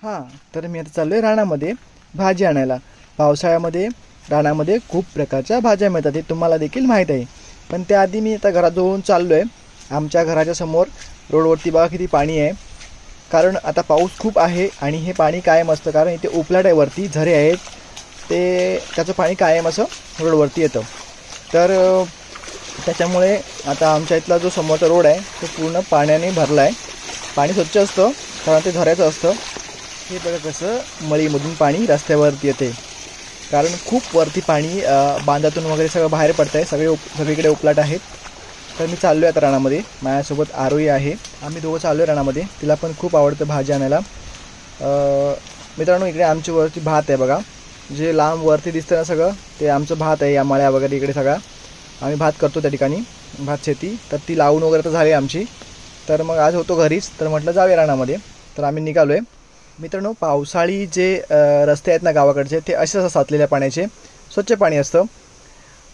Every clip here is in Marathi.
हां, तर मी आता चाललो आहे रानामध्ये भाजी आणायला. पावसाळ्यामध्ये रानामध्ये खूप प्रकारच्या भाज्या मिळतात हे तुम्हाला देखील माहीत आहे. पण त्याआधी मी आता घराजवळून चाललो आहे. आमच्या घराच्या समोर रोडवरती बघा किती पाणी आहे. कारण आता पाऊस खूप आहे आणि हे पाणी कायम असतं, कारण इथे उपलाट आहे, वरती झरे आहेत, ते त्याचं पाणी कायम असं रोडवरती येतं. तर त्याच्यामुळे आता आमच्या इथला जो समोरचा रोड आहे तो पूर्ण पाण्याने भरला आहे. पाणी स्वच्छ असतं कारण ते झऱ्याचं असतं. हे बघा कसं मळीमधून पाणी रस्त्यावरती येते, कारण खूप वरती पाणी बांधातून वगैरे सगळं बाहेर पडतं आहे. सगळीकडे उपलाट आहेत. तर मी चाललो आहे आता रानामध्ये. माझ्यासोबत आरोही आहे. आम्ही दोघं चाललो आहे रानामध्ये. तिला पण खूप आवडतं भाजी आणायला. मित्रांनो, इकडे आमच्या वरती भात आहे बघा, जे लांब वरती दिसतं ना सगळं, ते आमचं भात आहे. या मळ्या वगैरे इकडे सगळा आम्ही भात करतो त्या ठिकाणी, भात शेती. तर ती लावून वगैरे तर झाली आमची. तर मग आज होतो घरीच, तर म्हटलं जाऊया रानामध्ये. तर आम्ही निघालो आहे. मित्रांनो, पावसाळी जे रस्ते आहेत ना गावाकडचे, ते असेच साचलेल्या पाण्याचे, स्वच्छ पाणी असतं.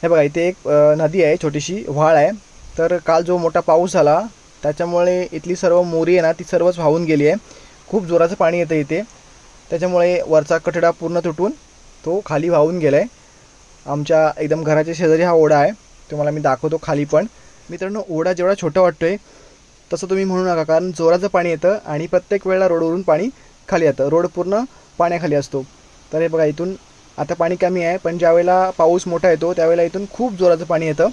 हे बघा, इथे एक नदी आहे, छोटीशी व्हाळ आहे. तर काल जो मोठा पाऊस झाला त्याच्यामुळे इथली सर्व मोरी आहे ना ती सर्वच वाहून गेली आहे. खूप जोराचं पाणी येतं इथे, त्याच्यामुळे वरचा कठडा पूर्ण तुटून तो खाली वाहून गेला आहे. आमच्या एकदम घराच्या शेजारी हा ओढा आहे, तुम्हाला मी दाखवतो खाली पण. मित्रांनो, ओढा जेवढा छोटा वाटतो आहे तसं तुम्ही म्हणू नका, कारण जोराचं पाणी येतं आणि प्रत्येक वेळेला रोडवरून पाणी खाली येतं. रोड पूर्ण पाण्याखाली असतो. तर हे बघा, इथून आता पाणी कमी आहे, पण ज्यावेळेला पाऊस मोठा येतो त्यावेळेला इथून खूप जोराचं पाणी येतं.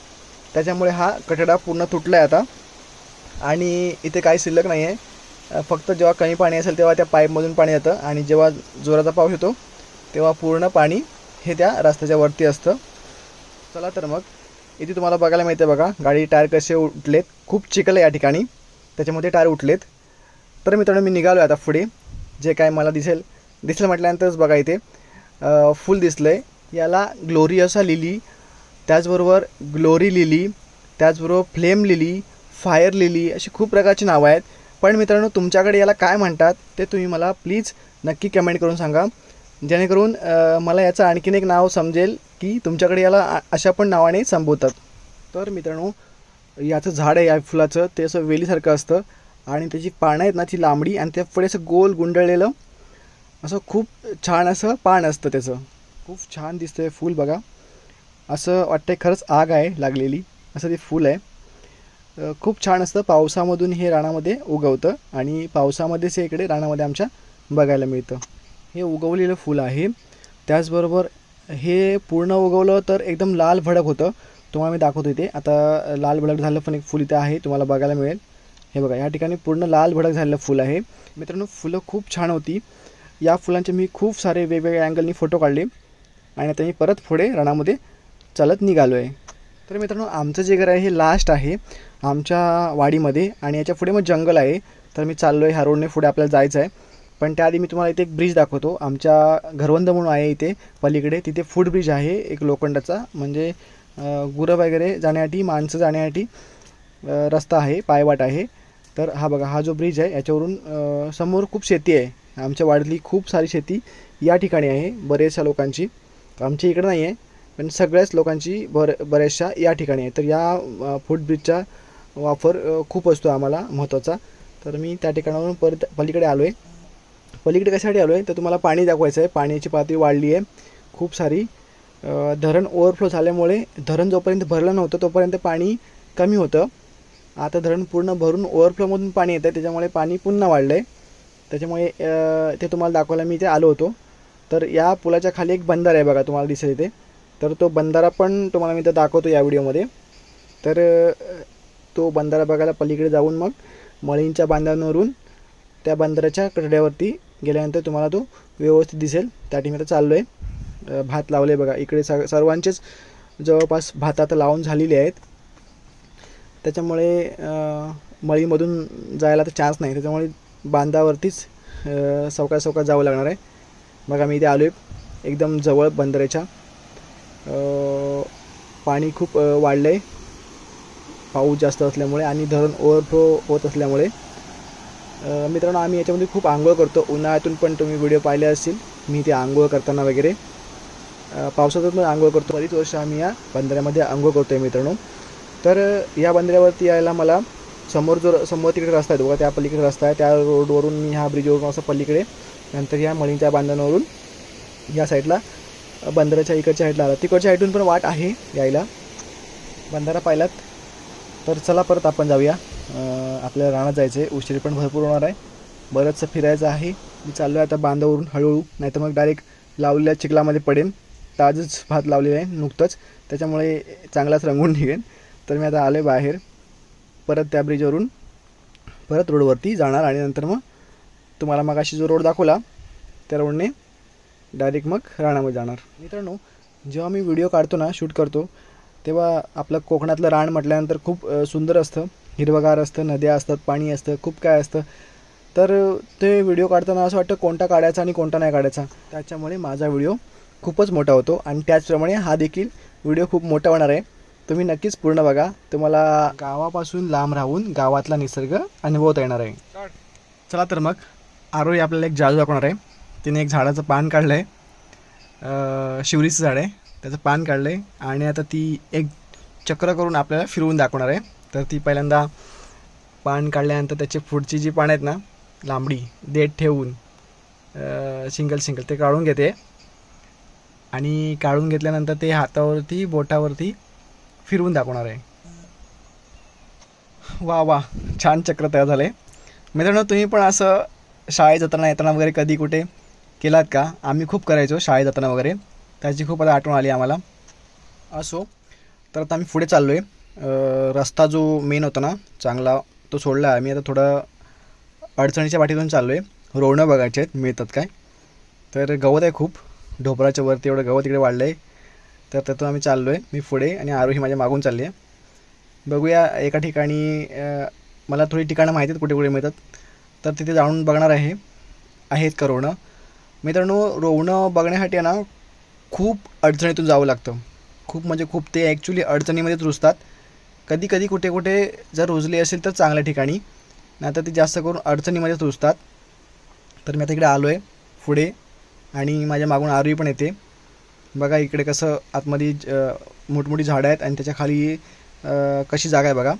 त्याच्यामुळे हा कठडा पूर्ण तुटला आहे आता, आणि इथे काही शिल्लक नाही आहे. फक्त जेव्हा कमी पाणी असेल तेव्हा त्या पाईपमधून पाणी येतं, आणि जेव्हा जोराचा पाऊस येतो तेव्हा पूर्ण पाणी हे त्या रस्त्याच्या वरती असतं. चला तर मग, इथे तुम्हाला बघायला मिळते बघा गाडी टायर कसे उठलेत. खूप चिखल आहे या ठिकाणी, त्याच्यामध्ये टायर उठलेत. तर मित्रांनो, मी निघालो आता पुढे. जे काय मला दिसलं म्हटल्यानंतरच बघा, इथे फूल दिसलं आहे. याला ग्लोरियसा लिली, त्याचबरोबर ग्लोरी लिली, त्याचबरोबर फ्लेम लिली, फायर लिली, अशी खूप प्रकारची नावं आहेत. पण मित्रांनो, तुमच्याकडे याला काय म्हणतात ते तुम्ही मला प्लीज नक्की कमेंट करून सांगा, जेणेकरून मला याचं आणखीन एक नाव समजेल की तुमच्याकडे याला अशा पण नावाने संबोधतात. तर मित्रांनो, याचं झाड आहे या फुलाचं, ते असं वेलीसारखं असतं, आणि त्याची पानं आहेत ना ती लांबडी, आणि त्या पुढे असं गोल गुंडळलेलं असं खूप छान असं पान असतं त्याचं. खूप छान दिसतं आहे फूल बघा. असं वाटतं खरंच आग आहे लागलेली, असं ते फूल आहे. खूप छान असतं. पावसामधून हे रानामध्ये उगवतं, आणि पावसामध्येच हे इकडे रानामध्ये आमच्या बघायला मिळतं. हे उगवलेलं फूल आहे. त्याचबरोबर हे पूर्ण उगवलं तर एकदम लाल भडक होतं. तुम्हाला मी दाखवतो इथे. आता लाल भडक झालं पण एक फूल इथे आहे, तुम्हाला बघायला मिळेल. हे बघा, या ठिकाणी पूर्ण लाल भडक झालेलं फूल आहे. मित्रांनो, फुलं खूप छान होती. या फुलांचे मी खूप सारे वेगवेगळ्या अँगलनी फोटो काढले, आणि आता मी परत पुढे रानामध्ये चालत निघालो आहे. तर मित्रांनो, आमचं जे घर आहे हे लास्ट आहे आमच्या वाडीमध्ये, आणि याच्या पुढे मग जंगल आहे. तर मी चाललो आहे ह्या रोडने पुढे आपल्याला जायचं आहे. पण त्याआधी मी तुम्हाला इथे एक ब्रिज दाखवतो. आमच्या घरवंद म्हणून आहे इथे पलीकडे, तिथे फूट ब्रिज आहे एक लोखंडाचा, म्हणजे गुरं वगैरे जाण्यासाठी, माणसं जाण्यासाठी रस्ता आहे, पायवाट आहे. तर हा बघा, हा जो ब्रिज आहे याच्यावरून समोर खूप शेती आहे. आमच्या वाडीतली खूप सारी शेती या ठिकाणी आहे, बरेचशा लोकांची. आमच्या इकडं नाही आहे, पण सगळ्याच लोकांची बऱ्याचशा या ठिकाणी आहे. तर या फूटब्रिजचा वापर खूप असतो आम्हाला महत्त्वाचा. तर मी त्या ठिकाणावरून परत पलीकडे आलो आहे. पलीकडे कशासाठी आलो आहे तर तुम्हाला पाणी दाखवायचं आहे. पाण्याची पातळी वाढली आहे खूप सारी. धरण ओव्हरफ्लो झाल्यामुळे धरण जोपर्यंत भरलं नव्हतं तोपर्यंत पाणी कमी होतं. आता धरण पूर्ण भरून ओव्हरफ्लोमधून पाणी येतं, त्याच्यामुळे पाणी पुन्हा वाढलं आहे. त्याच्यामुळे ते तुम्हाला दाखवायला मी इथे आलो होतो. तर या पुलाच्या खाली एक बंधारा आहे बघा, तुम्हाला दिसेल इथे. तर तो बंधारा पण तुम्हाला मी इथं दाखवतो या व्हिडिओमध्ये. तर तो बंधारा बघायला पलीकडे जाऊन मग मळींच्या बांधांवरून त्या बंधाऱ्याच्या कठड्यावरती गेल्यानंतर तुम्हाला तो व्यवस्थित दिसेल. त्या ठिकाणी आता चाललो आहे. भात लावले बघा इकडे, सर्वांचेच जवळपास भात आता लावून झालेले आहेत. त्याच्यामुळे मळीमधून जायला तर चान्स नाही, त्याच्यामुळे बांधावरतीच सावकाश जावं लागणार आहे. बघा, मी इथे आलो आहे एकदम जवळ बंधाऱ्याच्या. पाणी खूप वाढलं आहे पाऊस जास्त असल्यामुळे, आणि धरण ओव्हरफ्लो होत असल्यामुळे. मित्रांनो, आम्ही याच्यामध्ये खूप आंघोळ करतो. उन्हाळ्यातून पण तुम्ही व्हिडिओ पाहिले असतील मी ते आंघोळ करताना वगैरे. पावसातून पण आंघोळ करतो. बरीच वर्ष आम्ही या बंधाऱ्यामध्ये आंघोळ करतो आहे मित्रांनो. तर या बंधाऱ्यावरती यायला मला समोर समोर तिकडे रस्ता आहे बघा, त्या पलीकडे रस्ता आहे, त्या रोडवरून मी ह्या ब्रिजवरून असं पलीकडे नंतर या मळींच्या बांधणावरून या साईडला बंदराच्या इकडच्या साईडला आला. तिकडच्या साईडून पण वाट आहे यायला. बंधारा पाहिलात तर चला परत आपण जाऊया. आपल्याला रानात जायचं आहे, उशीर पण भरपूर होणार आहे, बरंचसं फिरायचं आहे. मी चाललो आहे आता बांधावरून हळूहळू, नाही तर मग डायरेक्ट लावलेल्या चिखलामध्ये पडेन. ताजच भात लावलेलं आहे नुकतंच, त्याच्यामुळे चांगलाच रंगून निघेन. तर मी आता आले बाहेर, परत त्या ब्रिजवरून परत रोडवरती जाणार आणि नंतर मग तुम्हाला मग अशी जो रोड दाखवला त्या रोडने डायरेक्ट मग रानामध्ये जाणार. मित्रांनो, जेव्हा मी व्हिडिओ काढतो ना, शूट करतो, तेव्हा आपलं कोकणातलं रान म्हटल्यानंतर खूप सुंदर असतं, हिरवगार असतं, नद्या असतात, पाणी असतं, खूप काय असतं. तर ते व्हिडिओ काढताना असं वाटतं कोणता काढायचा आणि कोणता नाही काढायचा. त्याच्यामुळे माझा व्हिडिओ खूपच मोठा होतो आणि त्याचप्रमाणे हा देखील व्हिडिओ खूप मोठा होणार आहे. तुम्ही नक्कीच पूर्ण बघा, तुम्हाला गावापासून लांब राहून गावातला निसर्ग अनुभवता येणार आहे. चला तर मग आरोही आपल्याला एक जादू दाखवणार आहे. तिने एक झाडाचं पान काढलं आहे, शिवरीचं झाड आहे, त्याचं पान काढलं आहे आणि आता ती एक चक्र करून आपल्याला फिरवून दाखवणार आहे. तर ती पहिल्यांदा पान काढल्यानंतर त्याची पुढची जी पानं आहेत ना, लांबडी देठ ठेवून सिंगल ते काढून घेते आणि काढून घेतल्यानंतर ते हातावरती बोटावरती फिरवून दाखवणार आहे. वा वा, छान चक्र तयार झालं आहे. मित्रांनो, तुम्ही पण असं शाळेत जाताना येताना वगैरे कधी कुठे केलात का? आम्ही खूप करायचो शाळेत जाताना वगैरे, त्याची खूप आता आठवण आली आम्हाला. असो, तर आता आम्ही पुढे चाललो आहे. रस्ता जो मेन होता ना चांगला, तो सोडला. आम्ही आता थोडं अडचणीच्या वाटेतून चाललो आहे. रोवणं बघायचे आहेत मिळतात काय. तर गवत आहे खूप, ढोपराच्या वरती एवढं गवत इकडे वाढलं आहे. तर त्यातून आम्ही चाललो आहे, मी पुढे आणि आरोही माझ्या मागून चालली आहे. बघूया एका ठिकाणी, मला थोडी ठिकाणं माहिती आहेत कुठे कुठे मिळतात, तर तिथे जाऊन बघणार आहेत का रोवणं. मित्रांनो, रोवणं बघण्यासाठी आहे ना खूप अडचणीतून जावं लागतं. खूप म्हणजे खूप, ते ॲक्च्युली अडचणीमध्येच रुजतात. कधी कधी कुठे कुठे जर रुजले असेल तर चांगल्या ठिकाणी, नाहीतर ते जास्त करून अडचणीमध्येच रुजतात. तर मी आता इकडे आलो आहे पुढे आणि माझ्या मागून आरोही पण येते. बघा इकडे कसं आतमध्ये मोठमोठी झाडं आहेत आणि त्याच्या खाली कशी जागा आहे बघा,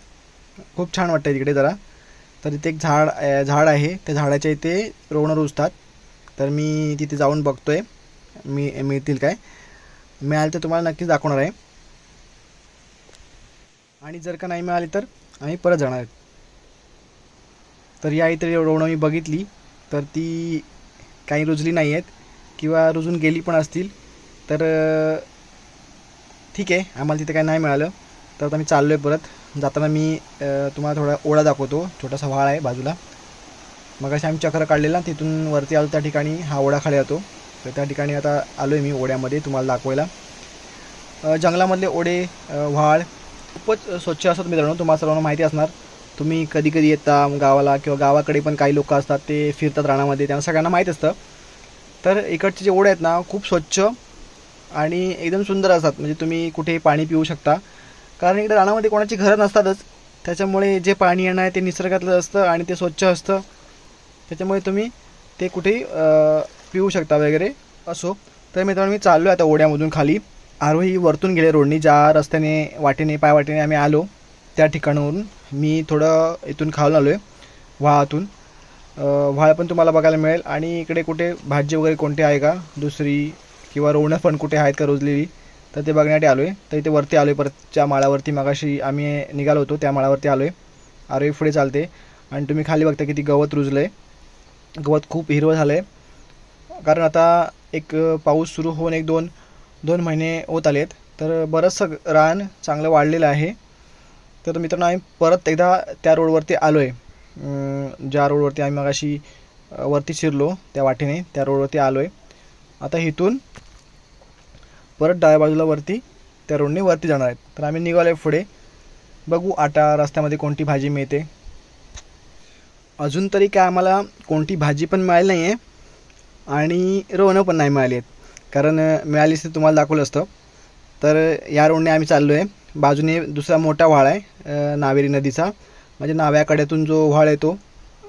खूप छान वाटतं तिकडे जरा. तर इथे एक झाड आहे, त्या झाडाच्या इथे रोवणं रुजतात. तर मी तिथे जाऊन बघतो आहे मिळतील काय. मिळाले तर तुम्हाला नक्कीच दाखवणार आहे, आणि जर का नाही मिळाली तर आम्ही परत जाणार आहेत. तर या इथे रोवणं मी बघितली, तर ती काही रुजली नाही आहेत किंवा रुजून गेली पण असतील. तर ठीक आहे, आम्हाला तिथे काही नाही मिळालं. तर आता मी चाललो आहे परत. जाताना मी तुम्हाला थोडा ओढा दाखवतो, छोटासा व्हाळ आहे बाजूला. मग अशी आम्ही चक्र काढलेला, तिथून वरती आलो त्या ठिकाणी हा ओढा खाली जातो. तर त्या ठिकाणी आता आलो आहे मी ओढ्यामध्ये तुम्हाला दाखवायला. जंगलामधले ओढे, व्हाळ खूपच स्वच्छ असतात मित्रांनो, तुम्हाला सर्वांना माहिती असणार. तुम्ही कधी कधी येता गावाला किंवा गावाकडे पण काही लोक असतात, ते फिरतात रानामध्ये, त्यांना सगळ्यांना माहीत असतं. तर इकडचे जे ओढे आहेत ना खूप स्वच्छ आणि एकदम सुंदर असतात. म्हणजे तुम्ही कुठेही पाणी पिऊ शकता, कारण इकडे रानामध्ये कोणाची घरं नसतातच. त्याच्यामुळे जे पाणी येणं आहे ते निसर्गातलं असतं आणि ते स्वच्छ असतं, त्याच्यामुळे तुम्ही ते कुठेही पिऊ शकता वगैरे. असो, तर मित्रांनो मी चाललो आहे आता ओढ्यामधून खाली. आरोही वरतून गेले रोडनी, ज्या रस्त्याने वाटेने पायवाटेने आम्ही आलो त्या ठिकाणावरून मी थोडं इथून खालून आलो आहे व्हाळातून. व्हाळ पण तुम्हाला बघायला मिळेल आणि इकडे कुठे भाजी वगैरे कोणती आहे का दुसरी, किंवा रोवणं पण कुठे आहेत का रुजलेली, तर ते बघण्यासाठी आलो आहे. तर इथे वरती आलो आहे परतच्या माळावरती, मगाशी आम्ही निघालो होतो त्या माळावरती आलो आहे. आरोही पुढे चालते आणि तुम्ही खाली बघता किती गवत रुजलं आहे. गवत खूप हिरवं झालं आहे, कारण आता एक पाऊस सुरू होऊन एक दोन महिने होत आले आहेत. तर बरंचसं रान चांगलं वाढलेलं आहे. तर मित्रांनो आम्ही परत एकदा त्या रोडवरती आलो आहे, ज्या रोडवरती आम्ही मगाशी वरती शिरलो त्या वाटेने, त्या रोडवरती आलो आहे. आता इथून परत डाव्या बाजूला वरती त्या रोडने वरती जाणार आहेत. तर आम्ही निघालो आहे पुढे, बघू आता रस्त्यामध्ये कोणती भाजी मिळते. अजून तरी काय आम्हाला कोणती भाजी पण मिळाली नाही आहे आणि रोवणं पण नाही मिळाली आहेत, कारण मिळालीच तर तुम्हाला दाखवलं असतं. तर या रोडने आम्ही चाललो आहे. बाजूने दुसरा मोठा व्हाळ आहे नावेरी नदीचा, म्हणजे नाव्याकड्यातून जो व्हाळ येतो,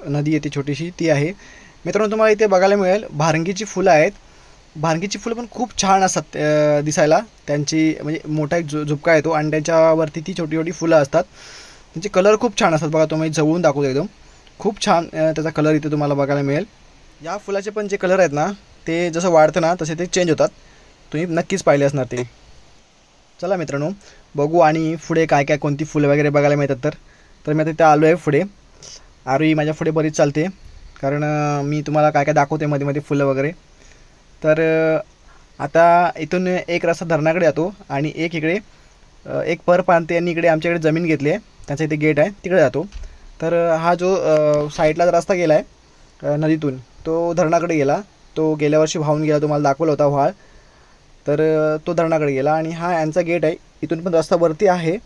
नदी येते छोटीशी, ती आहे. मित्रांनो तुम्हाला इथे बघायला मिळेल भांगीची फुलं आहेत. भांगीची फुलं पण खूप छान असतात दिसायला. त्यांची म्हणजे मोठा एक झुपका येतो आणि त्याच्यावरती ती छोटी छोटी फुलं असतात. त्यांचे कलर खूप छान असतात बघा, तुम्ही जवळून दाखवतो एकदम खूप छान त्याचा कलर इथे तुम्हाला बघायला मिळेल. या फुलाचे पण जे कलर आहेत ना ते जसं वाढतं ना तसे ते चेंज होतात, तुम्ही नक्कीच पाहिले असणार ते. चला मित्रांनो बघू आणि पुढे काय काय कोणती फुलं वगैरे बघायला मिळतात. तर मी आता इथे आलो आहे पुढे. आरोही माझ्या पुढे बरीच चालते, कारण मी तुम्हाला काय काय दाखवते मध्ये मध्ये फुलं वगैरे. तर आता इथून एक रस्ता धरणाकडे जातो आणि एक इकडे एक पर पानते यांनी इकडे आमच्याकडे जमीन घेतली आहे, त्यांचा इथे गेट आहे तिकडे जातो. तर हा जो साईडला रस्ता गेला आहे नदीतून तो धरणाकडे गेला, तो गेल्या वर्षी वाहून गेला, तुम्हाला दाखवला होता व्हाळ. तर तो धरणाकडे गेला आणि हा यांचा गेट आहे, इथून पण रस्ता वरती आहे.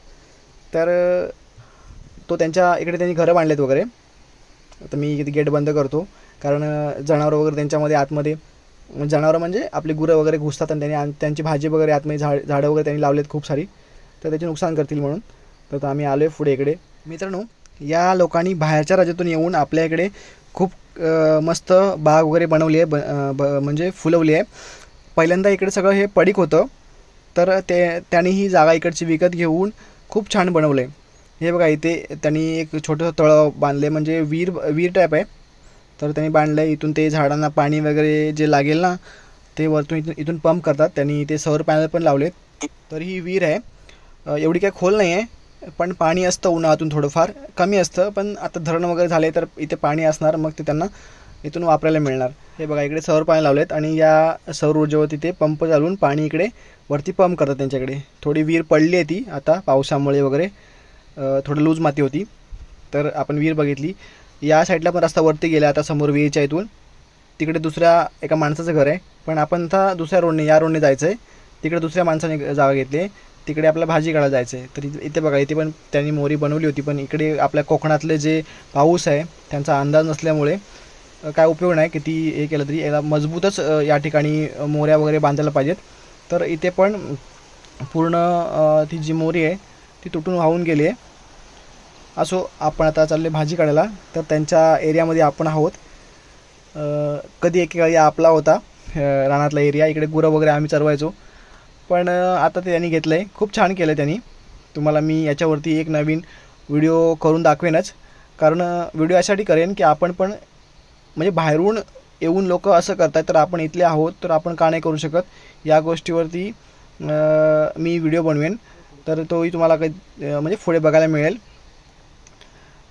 तर तो त्यांच्या इकडे त्यांनी घरं बांधलेत वगैरे. आता मी इथे गेट बंद करतो, कारण जनावरं वगैरे त्यांच्यामध्ये आतमध्ये, जनावरं म्हणजे आपली गुरं वगैरे घुसतात आणि त्यांची भाजी वगैरे आतमध्ये झाडं वगैरे त्यांनी लावलेत खूप सारी, तर त्याचे नुकसान करतील म्हणून. तर आम्ही आलो आहे पुढे इकडे. मित्रांनो या लोकांनी बाहेरच्या राज्यातून येऊन आपल्या इकडे खूप मस्त बाग वगैरे बनवली आहे, म्हणजे फुलवली आहे. पहिल्यांदा इकडे सगळं हे पडीक होतं, तर त्यांनी ही जागा इकडची विकत घेऊन खूप छान बनवलं आहे. हे बघा इथे त्यांनी एक छोटंसं तळं बांधले, म्हणजे विहीर टाईप आहे. तर त्यांनी बांधलं आहे, इथून ते झाडांना पाणी वगैरे जे लागेल ना ते वरतून इथून पंप करतात. त्यांनी इथे सौर पॅनल पण लावलेत. तर ही विहीर आहे, एवढी काही खोल नाही आहे, पण पाणी असतं उन्हाळ्यातून थोडंफार कमी असतं. पण आता धरण वगैरे झाले तर इथे पाणी असणार, मग ते त्यांना इथून वापरायला मिळणार. हे बघा इकडे सौर पाणी लावलेत आणि या सौर ऊर्जेवरती ते पंप चालवून पाणी इकडे वरती पंप करतात त्यांच्याकडे. थोडी विहीर पडली आहे ती आता पावसामुळे वगैरे, थोडं लूज माती होती, तर आपण विहीर बघितली. या साईडला पण रस्ता वरती गेला आता समोर विहीरच्या इथून. तिकडे दुसऱ्या एका माणसाचं घर आहे, पण आपण आता दुसऱ्या रोडने या रोडने जायचं आहे. तिकडे दुसऱ्या माणसाने जागा घेतली आहे, तिकडे आपल्याला भाजी काढायला जायचं आहे. तर इथे बघा इथे पण त्यांनी मोरी बनवली होती, पण इकडे आपल्या कोकणातले जे पाऊस आहे त्यांचा अंदाज नसल्यामुळे काय उपयोग नाही किती हे केलं तरी, याला मजबूतच या ठिकाणी मोऱ्या वगैरे बांधायला पाहिजेत. तर इथे पण पूर्ण ती जी मोरी आहे ती तुटून वाहून गेली आहे. असो आपण आता चालले भाजी काढायला. तर त्यांच्या एरियामध्ये आपण आहोत. कधी एकेकाळी आपला होता रानातला एरिया, इकडे गुरं वगैरे आम्ही चरवायचो, पण आता ते त्यांनी घेतलं आहे. खूप छान केलं त्यांनी. तुम्हाला मी याच्यावरती एक नवीन व्हिडिओ करून दाखवेनच, कारण व्हिडिओ यासाठी करेन की आपण पण म्हणजे बाहेरून येऊन लोक असं करतात, तर आपण इथले आहोत तर आपण का नाही करू शकत, या गोष्टीवरती मी व्हिडिओ बनवेन. तर तोही तुम्हाला काही म्हणजे पुढे बघायला मिळेल.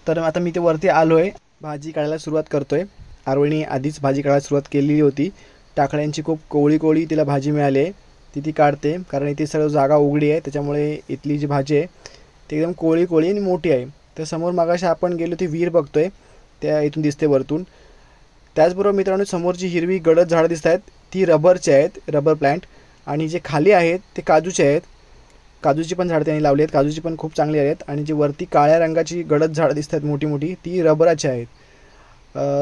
तर आता मी ते वरती आलो आहे, भाजी काढायला सुरुवात करतो आहे. आरोहीने आधीच भाजी काढायला सुरुवात केलेली होती. टाकळ्यांची खूप कोवळी तिला भाजी मिळाली आहे, ती काढते, कारण इथे सगळं जागा उघडी आहे, त्याच्यामुळे इथली जी भाजी आहे ती एकदम कोवळी आणि मोठी आहे. तर समोर मागाशी आपण गेलो ती विहीर बघतोय, त्या इथून दिसते वरतून. त्याचबरोबर मित्रांनो समोरची हिरवी गडद झाडं दिसत आहेत ती रबरचे आहेत, रबर प्लांट. आणि जे खाली आहेत ते काजूचे आहेत, काजूची पण झाडं त्यांनी लावली आहेत, काजूची पण खूप चांगली आहेत. आणि जी वरती काळ्या रंगाची गडद झाडं दिसत आहेत मोठी मोठी ती रबराची आहेत.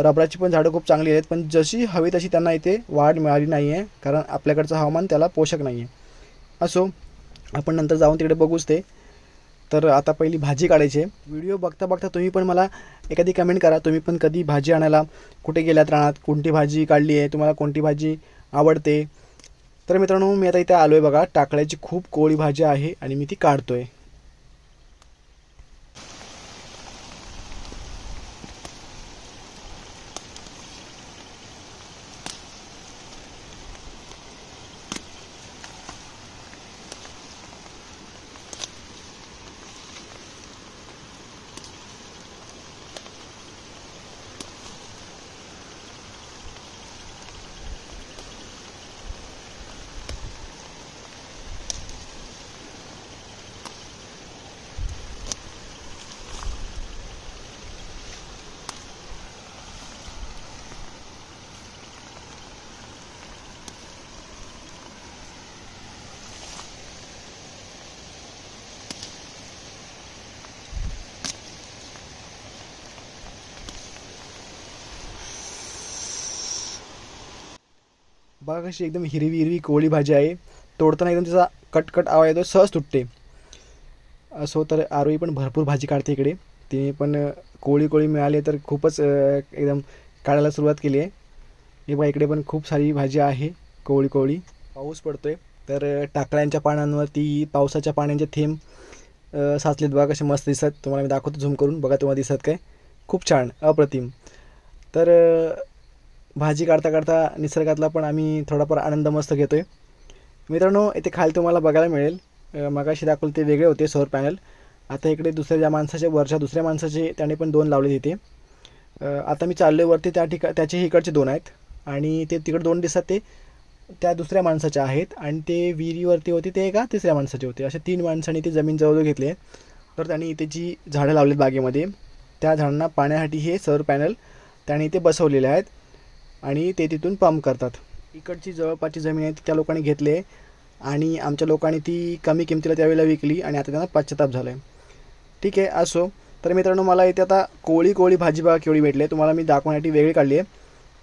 रबराची पण झाडं खूप चांगली आहेत, पण जशी हवी तशी त्यांना इथे वाढ मिळाली नाही आहे, कारण आपल्याकडचं हवामान त्याला पोषक नाही आहे. असो आपण नंतर जाऊन तिकडे बघूच ते. तर आता पहिली भाजी काढायची आहे. व्हिडिओ बघता बघता तुम्ही पण मला एखादी कमेंट करा, तुम्ही पण कधी भाजी आणायला कुठे गेल्यात रानात, कोणती भाजी काढली आहे, तुम्हाला कोणती भाजी आवडते. तर मित्रांनो मी आता इथे आलो आहे बघा, टाकळ्याची खूप कोवळी भाजी आहे आणि मी ती काढतोय. बघा कशी एकदम हिरवी हिरवी कोवळी भाजी आहे, तोडताना एकदम त्याचा कटकट आवाज येतो, सहज तुटते. असो तर आरोही पण भरपूर भाजी काढते इकडे, तिने पण कोवळी मिळाली तर खूपच एकदम काढायला सुरुवात केली आहे. हे बघा इकडे पण खूप सारी भाजी आहे कोवळी. पाऊस पडतोय तर टाकळ्यांच्या पानांवरती पावसाच्या पाण्याचे थेंब साचलेत बघा, कसे मस्त दिसतात. तुम्हाला मी दाखवतो झूम करून, बघा तुम्हाला दिसत काय, खूप छान अप्रतिम. तर भाजी काढता काढता निसर्गातला पण आम्ही थोडाफार आनंद मस्त घेतो आहे मित्रांनो. इथे खाली तुम्हाला बघायला मिळेल, मगाशी दाखवले ते वेगळे होते सौर पॅनल. आता इकडे दुसऱ्या ज्या माणसाचे, वरच्या दुसऱ्या माणसाचे, त्याने पण 2 लावले तिथे. आता मी चाललो वरती, त्याचे इकडचे 2 आहेत आणि ते तिकडे 2 दिसतात ते त्या दुसऱ्या माणसाचे आहेत आणि ते विहिरीवरती होते ते एका तिसऱ्या माणसाचे होते. अशा 3 माणसांनी ते जमीन जवळ घेतली आहे. तर त्यांनी इथे जी झाडं लावलीत बागेमध्ये, त्या झाडांना पाण्यासाठी हे सौर पॅनल त्यांनी इथे बसवलेले आहेत आणि ते तिथून पंप करतात. इकडची जवळपासची जमीन आहे ती त्या लोकांनी घेतली आहे आणि आमच्या लोकांनी ती कमी किमतीला त्यावेळेला विकली आणि आता त्यांना पश्चाताप झाला आहे. ठीक आहे, असो. तर मित्रांनो, मला इथे आता कोळी भाजी बघा केवढी भेटली आहे. तुम्हाला मी दाखवण्यासाठी वेगळी काढली आहे,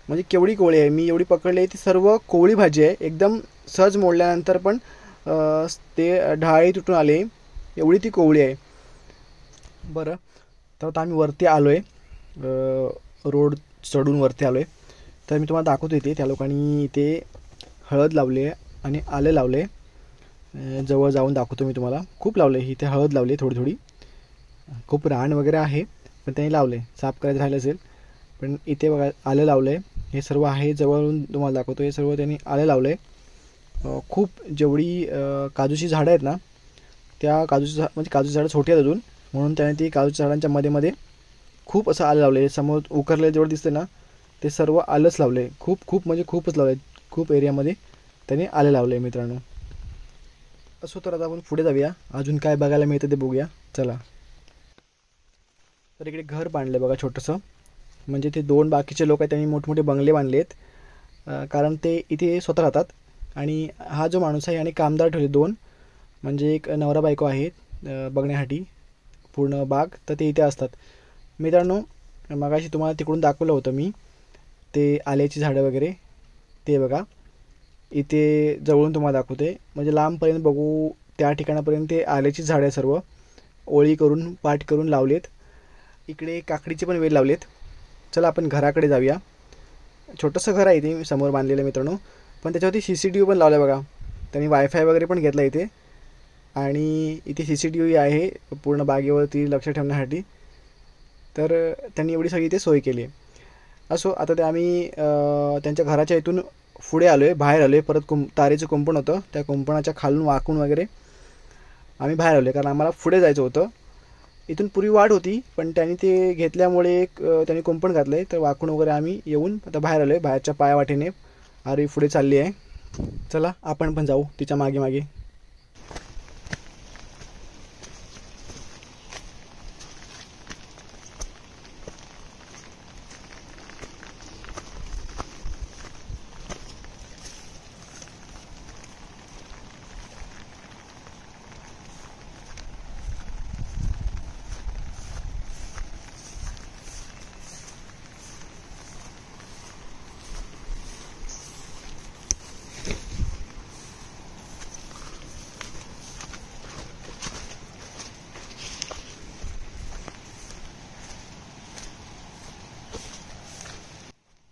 म्हणजे केवढी कोळी आहे. मी एवढी पकडली आहे ती सर्व कोळी भाजी आहे. एकदम सहज मोडल्यानंतर पण ते ढाळी तुटून आले, एवढी ती कोवळी आहे. बरं, तर आता आम्ही वरती आलो आहे, रोड चढून वरती आलो आहे. तर मी तुम्हाला दाखवतो इथे त्या लोकांनी इथे हळद लावली आहे आणि आलं लावले. जवळ जाऊन दाखवतो मी तुम्हाला. खूप लावले, इथे हळद लावली थोडी थोडी. खूप रान वगैरे आहे पण त्यांनी लावले, साफ करायचं राहिलं असेल. पण इथे बघा आलं लावलं आहे. हे सर्व आहे, जवळून तुम्हाला दाखवतो. हे सर्व त्यांनी आलं लावलं आहे. खूप जेवढी काजूची झाडं आहेत ना, त्या म्हणजे काजूची झाडं छोटी आहेत अजून, म्हणून त्याने ती काजूच्या झाडांच्या मध्ये खूप असं आलं लावले. समोर उकरले जेवढं दिसते ना, ते सर्व आलंच लावले. खूप म्हणजे खूपच लावले. खूप एरियामध्ये त्यांनी आलं लावले मित्रांनो. असो, तर आता आपण पुढे जाऊया, अजून काय बघायला मिळतं ते बघूया, चला. तर इकडे घर बांधलं बघा छोटंसं, म्हणजे ते 2 बाकीचे लोक आहेत त्यांनी मोठमोठे बंगले बांधले आहेत, कारण ते इथे स्वतः राहतात. आणि हा जो माणूस आहे आणि कामदार ठेवले 2, म्हणजे एक नवरा बायको आहेत बघण्यासाठी पूर्ण बाग, तर ते इथे असतात मित्रांनो. मगाशी तुम्हाला तिकडून दाखवलं होतं मी ते आल्याची झाडं वगैरे, ते बघा इथे जवळून तुम्हाला दाखवते. म्हणजे लांबपर्यंत बघू त्या ठिकाणापर्यंत ते आल्याची झाडं सर्व ओळी करून पाट करून लावलेत. इकडे काकडीचे पण वेल लावलेत. चला आपण घराकडे जाऊया. छोटंसं घर आहे इथे समोर बांधलेलं मित्रांनो, पण त्याच्यावरती CCTV पण लावलं बघा. त्यांनी वायफाय वगैरे पण घेतला इथे आणि इथे CCTV आहे पूर्ण बागेवरती लक्ष ठेवण्यासाठी. तर त्यांनी एवढी सगळी इथे सोय केली आहे. असो, आता ते आम्ही त्यांच्या घराच्या इथून पुढे आलो आहे, बाहेर आलो आहे. परत तारेचं कुंपण होतं, त्या कुंपणाच्या खालून वाकून वगैरे आम्ही बाहेर आलो आहे, कारण आम्हाला पुढे जायचं होतं. इथून पूर्वी वाट होती पण त्यांनी ते घेतल्यामुळे त्यांनी कुंपण घातलं आहे, तर वाकून वगैरे आम्ही येऊन आता बाहेर आलो आहे. बाहेरच्या पायवाटेने आरवी पुढे चालली आहे. चला आपण पण जाऊ तिच्या मागे मागे.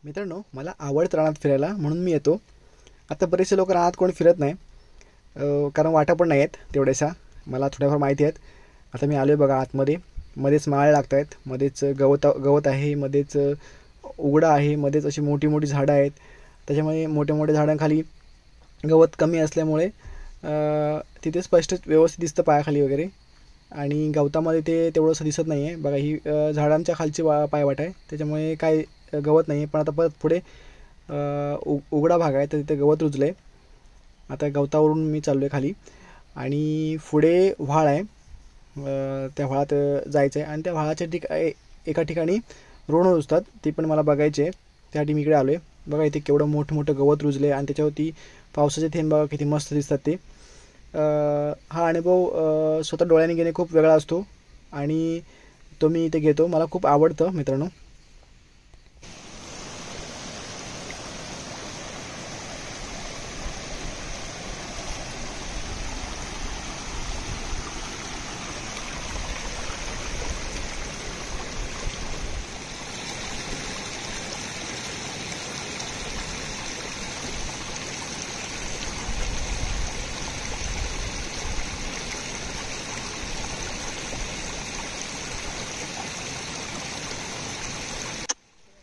मित्रांनो, मला आवडतं रानात फिरायला, म्हणून मी येतो. आता बरेचसे लोक रानात कोण फिरत नाही, कारण वाटा पण नाही आहेत तेवढ्याशा. मला थोड्याफार माहिती आहेत. आता मी आलो आहे बघा आतमध्ये. मध्येच माळ लागत आहेत, मध्येच गवत आहे, मध्येच उघडा आहे, मध्येच अशी मोठी मोठी झाडं आहेत. त्याच्यामुळे मोठ्या मोठ्या झाडांखाली गवत कमी असल्यामुळे तिथे स्पष्ट व्यवस्थित दिसतं पायाखाली वगैरे. आणि गवतामध्ये ते तेवढंसं दिसत नाही आहे बघा. ही झाडांच्या खालची पायवाट आहे, त्याच्यामुळे काय गवत नाही. पण आता परत पुढे उघडा भाग आहे, तर तिथे गवत रुजलं आहे. आता गवतावरून मी चाललो आहे खाली आणि पुढे व्हाळ आहे. त्या व्हाळात जायचं आहे आणि त्या व्हाळाच्या एका ठिकाणी रोड रुजतात, ती पण मला बघायची आहे. त्यासाठी मी इकडे आलो आहे. बघा इथे केवढं मोठं मोठं गवत रुजले आणि त्याच्यावरती पावसाचे थेंब बघा किती मस्त दिसतात ते. हा अनुभव स्वतः डोळ्याने घेणे खूप वेगळा असतो आणि तो मी इथे घेतो. मला खूप आवडतं मित्रांनो.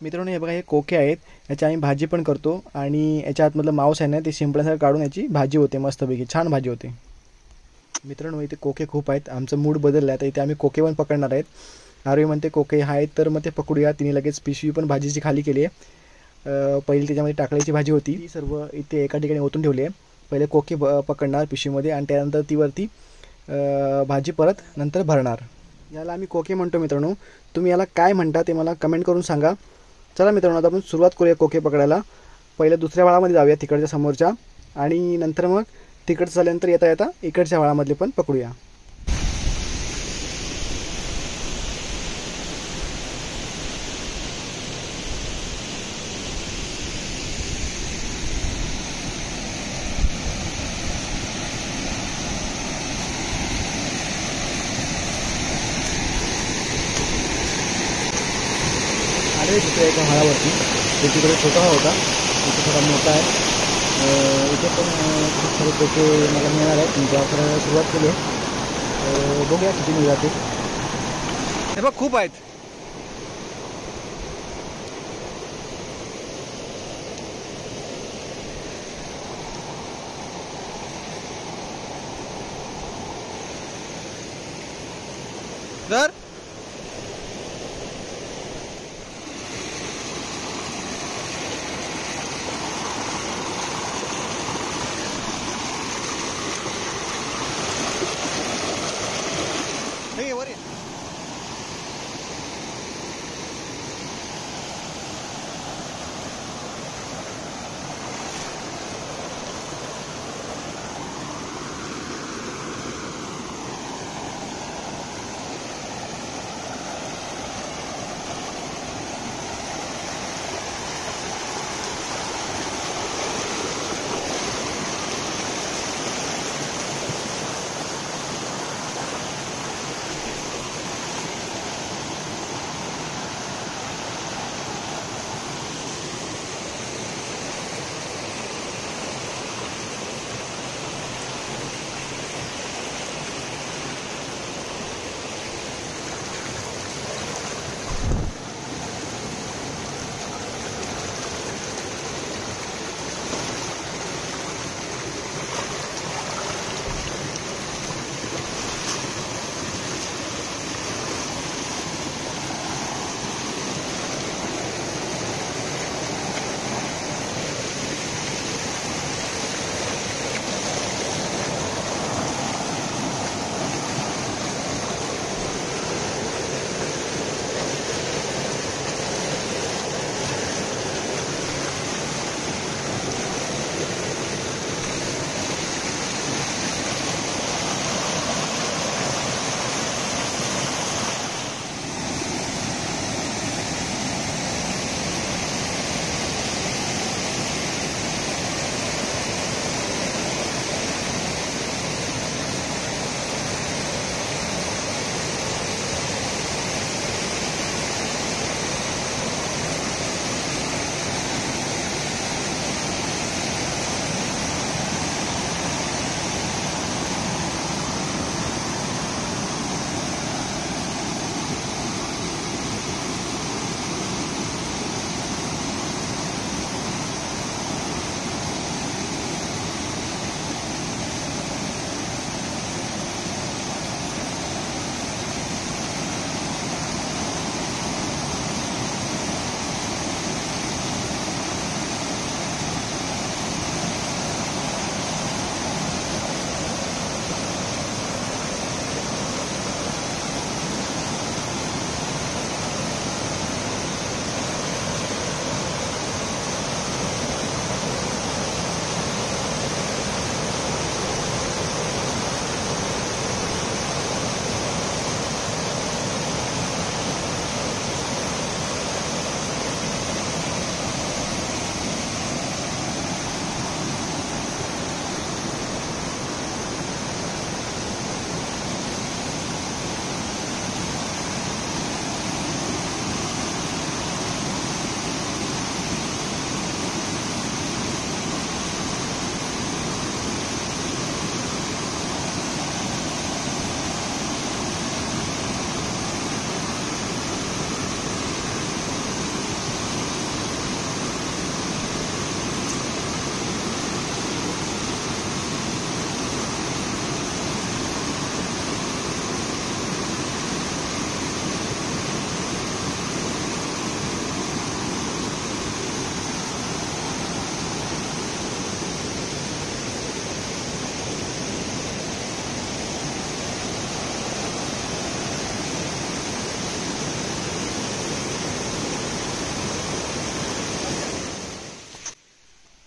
मित्रांनो हे बघा, हे कोके आहेत, याची आम्ही भाजी पण करतो आणि याच्या आतमधलं मांस आहे ना ते शिंपल्यासारखं काढून याची भाजी होते, मस्तपैकी छान भाजी होते. मित्रांनो इथे कोके खूप आहेत, आमचं मूड बदललं आहे, तर इथे आम्ही कोके पण पकडणार आहेत. आरोही म्हणते कोके आहेत तर मग ते पकडूया. तिने लगेच पिशवी पण भाजीची खाली केली आहे. पहिली त्याच्यामध्ये टाकळीची भाजी होती, ती सर्व इथे एका ठिकाणी ओतून ठेवली आहे. पहिले कोके पकडणार पिशवीमध्ये आणि त्यानंतर ती वरती भाजी परत नंतर भरणार. याला आम्ही कोके म्हणतो. मित्रांनो तुम्ही याला काय म्हणता ते मला कमेंट करून सांगा. चला मित्रांनो आता आपण सुरुवात करूया कोके पकडायला. पहिले दुसऱ्या वाळामध्ये जाऊया तिकडच्या समोरच्या, आणि नंतर मग तिकडचं झाल्यानंतर येता येता इकडच्या वाळामधले पण पकडूया. आले दुसऱ्या एका हाळावरती, तो तिकडे छोटा होता, इथे थोडा मोठा आहे. इथे पण खूप सारे कोके मला मिळणार आहेत. तुमच्या वापरायला सुरुवात केली आहे, बघूया किती मिळते. हे बघ खूप आहेत. तर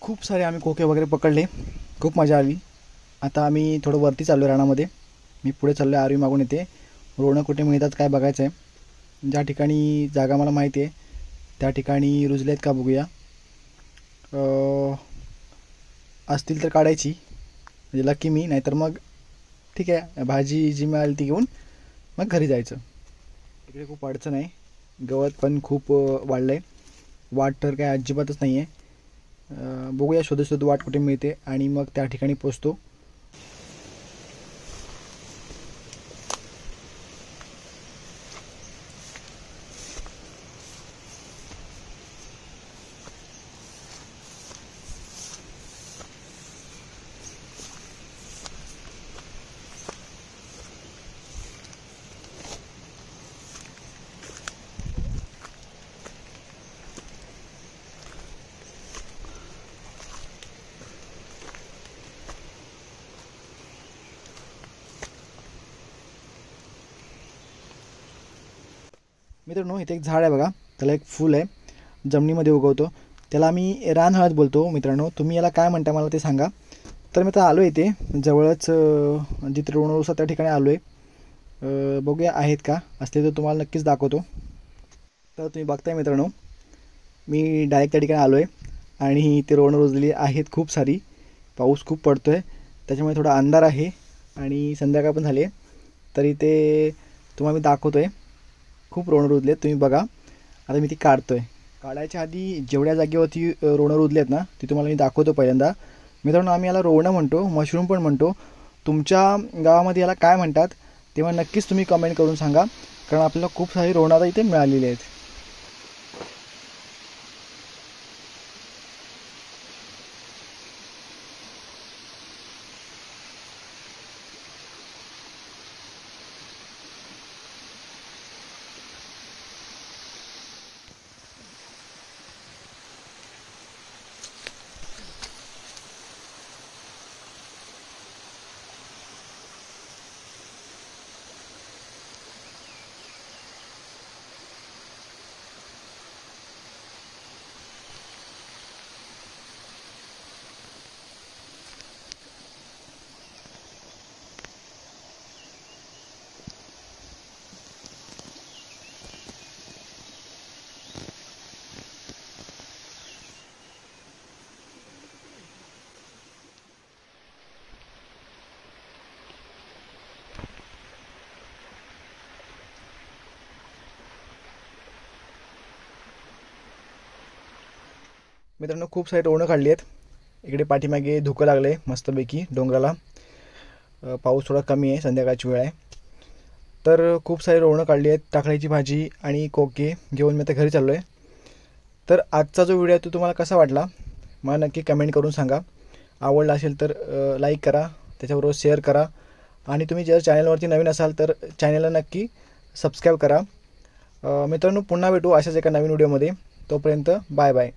खूप सारे आम्ही कोके वगैरे पकडले, खूप मजा आली. आता आम्ही थोडं वरती चाललो आहे रानामध्ये. मी पुढे चाललो आहे, आरवी मागून येते. रोणं कुठे मिळतात काय बघायचं आहे. ज्या ठिकाणी जागा मला माहिती आहे त्या ठिकाणी रुजले आहेत का बघूया. असतील तर काढायची, म्हणजे लकी मी, नाहीतर मग ठीक आहे, भाजी जी मिळाली ती घेऊन मग घरी जायचं. इकडे खूप अडचण आहे, गवत पण खूप वाढलं आहे. वाट तर काय अजिबातच नाही आहे. बघूया शोधत शोधत वाट कुठे मिळते आणि मग त्या ठिकाणी पोचतो. मित्रांनो, इथे एक झाड आहे बघा, त्याला एक फूल आहे, जमिनीमध्ये उगवतो, त्याला आम्ही रानहळद बोलतो. मित्रांनो, तुम्ही याला काय म्हणता मला ते सांगा. तर मी आता आलो आहे इथे जवळच, जिथे रोणरूसा त्या ठिकाणी आलो आहे. बघूया आहेत का, असले तर तुम्हाला नक्कीच दाखवतो. तर तुम्ही बघताय मित्रांनो, मी डायरेक्ट त्या ठिकाणी आलो आहे आणि ते रोण रुजलेली आहेत खूप सारी. पाऊस खूप पडतो आहे त्याच्यामुळे थोडा अंधार आहे आणि संध्याकाळ पण झाली आहे, तरी ते तुम्हाला मी दाखवतो आहे. खूप रोणं रुजले आहेत, तुम्ही बघा. आता मी ती काढतो आहे. काढायच्या आधी जेवढ्या जागेवरती रोणं रुजले आहेत ना, ती तुम्हाला मी दाखवतो पहिल्यांदा. मित्रांनो, आम्ही याला रोणं म्हणतो, मशरूम पण म्हणतो. तुमच्या गावामध्ये याला काय म्हणतात तेव्हा नक्कीच तुम्ही कमेंट करून सांगा, कारण आपल्याला खूप सारी रोणं आता इथे मिळालेली आहेत. मित्रांनो, खूप सारी रोणं काढली आहेत. इकडे पाठीमागे धुकं लागलं आहे मस्तपैकी डोंगराला. पाऊस थोडा कमी आहे, संध्याकाळची वेळ आहे. तर खूप सारी रोणं काढली आहेत. टाकळीची भाजी आणि कोके घेऊन मी आता घरी चाललो आहे. तर आजचा जो व्हिडिओ आहे तो तुम्हाला कसा वाटला मला नक्की कमेंट करून सांगा. आवडला असेल तर लाईक करा, त्याच्याबरोबर शेअर करा आणि तुम्ही जर चॅनलवरती नवीन असाल तर चॅनलला नक्की सबस्क्राईब करा. मित्रांनो, पुन्हा भेटू अशाच एका नवीन व्हिडिओमध्ये. तोपर्यंत बाय बाय.